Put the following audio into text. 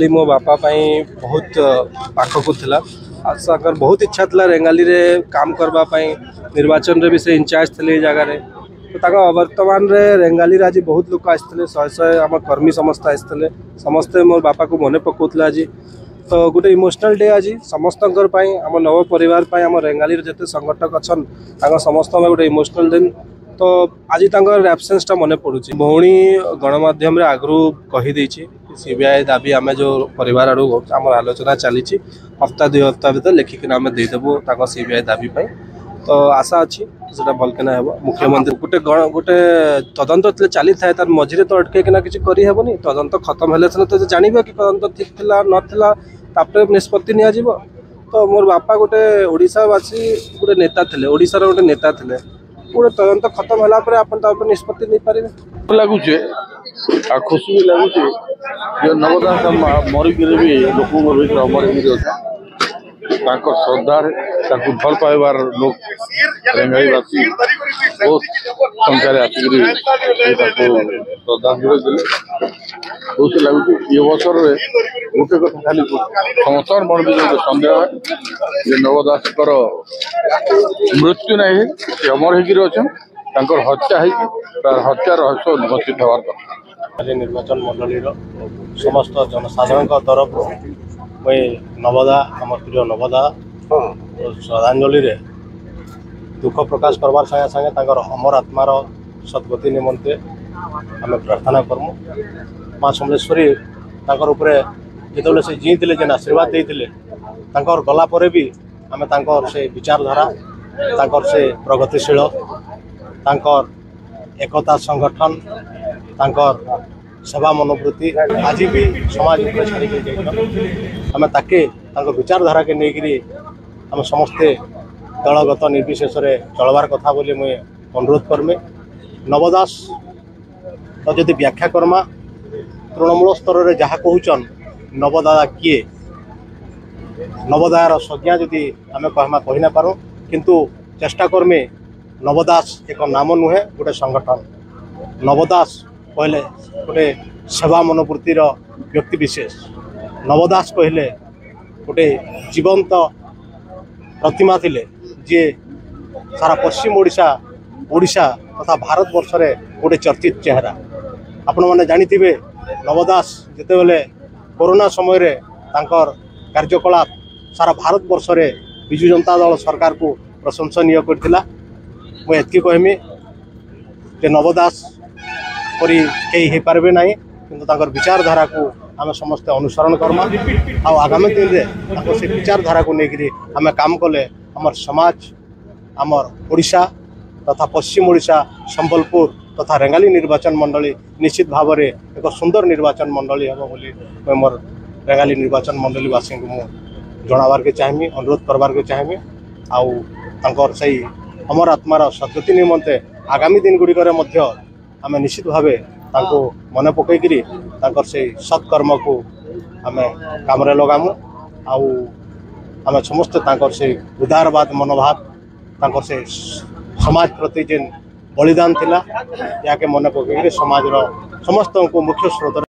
मो बापा बहुत पाखक थिला बहुत इच्छा था रेंगाली रे काम करने निर्वाचन रे भी से इंचार्ज थे जगह तो वर्तमान रे रेंगाली रे आज बहुत लोग आसते शहे शहे आम कर्मी समस्त आसते समस्ते मोर बापा को मन पकाउला आज तो गोटे इमोशनल डे आज समस्त आम नव परिवार आम रेंगाली जिते संगठक अच्छा समस्त गोटे इमोशनल दिन तो आज एब्सेंस टा मन पड़ू भौणी गणमाध्यम आगु कहीदे सीबीआई दाबी आम जो परिवार आड़ आम आलोचना चली हफ्ता 2 हफ्ता भर लिखिक आम देदेबू सीबीआई दाबी तो आशा अच्छी से भलकिना हे मुख्यमंत्री गोटे गोटे तदंत चली थाए तार मझे तो अटकना किसी करहबनी तदंत खत्म है तो जानवे कि तदंत ठीक था नापर निष्पत्ति नि तो मोर बापा गोटे ओडिशावासी गोटे नेता थे ओडिशार गोटे नेता थे गोटे तदंत खत्म है आप निष्पत्ति नहीं पारे लगुचे आ खुशी भी लगुचे जो नवदास मरिक भी लोक मरिक श्रद्धार भल पाइबार लोग रेंगाईवासी बहुत संख्यार आसिक श्रद्धांजलि देले बहुत लगुच ये बर्षर गोटे कथा खाली समस्त मन भी सन्देह है नवदास मृत्यु नहीं अमर हो हत्या हत्या रहस्य उन्मोचित होवार कथा निर्वाचन मंडली समस्त जनसाधारण तरफ मुझे नवदा आम प्रिय नवदा श्रद्धांजलि दुख प्रकाश करवार संगे संगे अमर आत्मार सद्गति निमंते आम प्रार्थना करमु माँ समलेश्वरी जिते से जीते जेन आशीर्वाद देते गलापर भी आम से विचारधारा से प्रगतिशील एकता संगठन सेवा मनोवृत्ति आज भी समाज छाड़ी आम ताके विचारधारा के लेकिन आम समस्ते दलगत निर्विशेष चलवार कथा बोली मुझे अनुरोध करमे नवदास तो जदि व्याख्या करमा तृणमूल स्तर में जहाँ कहन नवदादा किए नवदार संज्ञा जदि आम कहमा कही ना पारूँ किंतु चेष्टा करमे नवदास एक नाम नुहे गोटे संगठन नवदास कहले गोटे सेवा मनोवृत्तिर व्यक्ति विशेष नवदास कहले गोटे जीवंत प्रतिमा थिले जी सारा पश्चिम ओडिशा तथा भारत वर्ष रे गोटे चर्चित चेहरा आपण मैंने जानिथिबे नवदास जिते बेले कोरोना समय रे तांकर कार्यकलाप सारा भारत वर्ष रे विजु जनता दल सरकार को प्रशंसनीय करथिला मु एतकी कहमी जे नवदास परी कई हो पारे ना कि विचारधारा को आम समस्ते अनुसरण करमा आगामी दिन में से विचारधारा को लेकर आम काम कले आमर समाज आमर ओडिशा तथा पश्चिम ओडिशा संबलपुर तथा रेंगाली निर्वाचन मंडली निश्चित भाव में एक सुंदर निर्वाचन मंडली हम बोली मोर रेंगाली निर्वाचन मंडलीवासी को जनाबार के चाहमी अनुरोध करवार के चाहमी आउर से अमर आत्मार सद्गति निमंते आगामी दिन गुड़िक आम निश्चित भाव मन पकईकरी से सत्कर्म को आम काम लगामु आम समस्ते से उदारवाद मनोभाव से समाज प्रति जेन बलिदान थिला या के मन पकईकरी समाज समस्त को मुख्य स्रोत